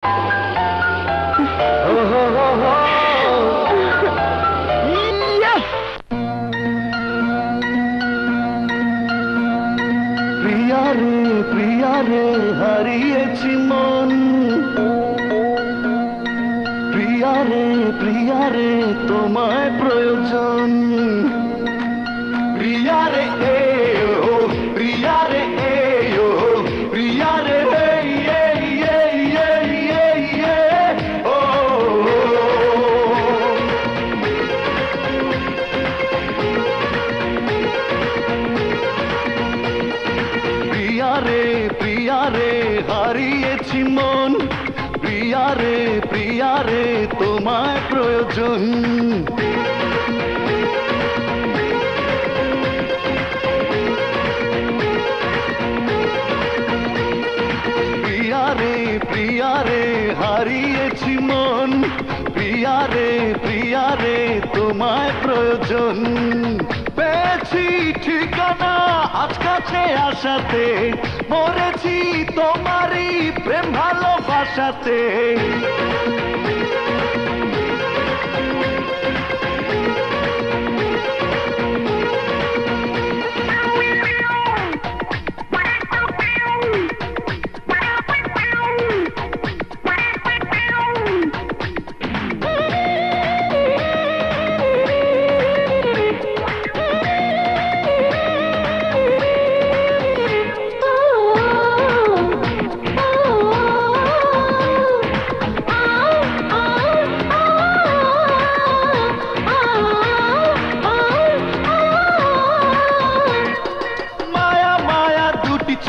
প্রিয়া রে প্রিয়া রে হারিয়েছি মন, প্রিয়া রে তোমায় প্রয়োজন। প্রিয়া রে ও প্রিয়া রে ও প্রিয়া রে ও প্রিয়া রে হারিয়েছি মন, প্রিয়া রে তোমায় প্রয়োজন। প্রিয়া রে হারিয়েছি মন, প্রিয়া রে তোমায় প্রয়োজন। পেয়েছি ঠিকানা আজ কাছে আসাতে, মরেছি তোমারই প্রেম ভালোবাসাতে।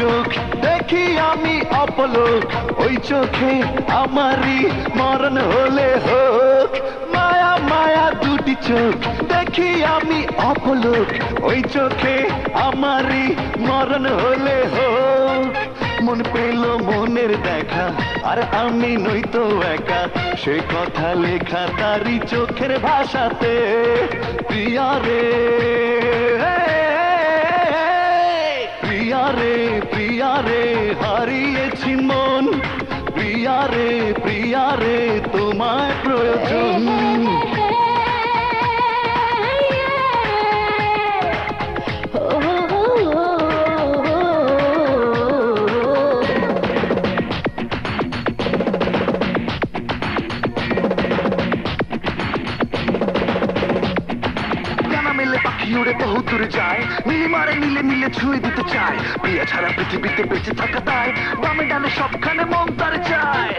চোখ দেখি আমি অপলোক, ওই চোখে আমারই মরণ হলে হোক। মায়া মায়া দুটি চোখ দেখি আমি অপলোক, ওই চোখে আমারই মরণ হলে হোক। মন পেল মনের দেখা, আর আমি নই তো একা, সে কথা লেখা তারই চোখের ভাষাতে। প্রিয়া রে প্রিয়া রে হারিয়েছি মন, প্রিয়া রে তোমায় প্রয়োজন। উড়ে বহু দূরে যায়, নীলি মারে নীলে নীলে ছুঁয়ে দিতে চায়। প্রিয়া ছাড়া পৃথিবীতে বেঁচে থাকা দায়, বামে ডানে সবখানে মন তার চায়।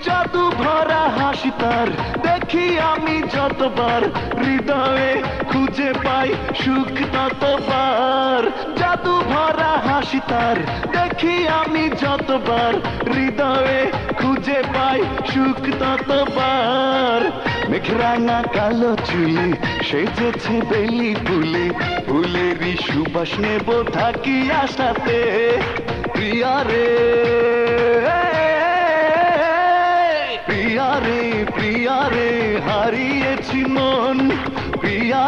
জাদু ভরা হাসি তার দেখি আমি যতবার, হৃদয়ে খুঁজে পাই সুখ ততবার। জাদু ভরা হাসি তার দেখি আমি যতবার, হৃদয়ে খুঁজে পাই সুখ ততবার। মেঘরাঙা কালো চুলে সেজেছে বেলি ফুলে, ফুলেরই সুবাস নেব থাকি আশাতে। প্রিয়া রে হারিয়েছি মন, প্রিয়া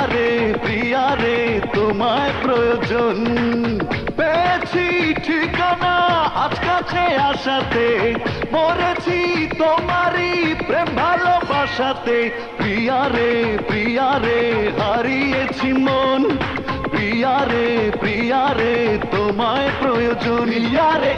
রে তোমায় প্রয়োজন। পেয়েছি ঠিকানা আজ কাছে আসাতে, মরেছি তোমারই প্রেম ভালোবাসাতে। প্রিয়া রে হারিয়েছি মন, প্রিয়া রে তোমায় প্রয়োজন। প্রিয়া রে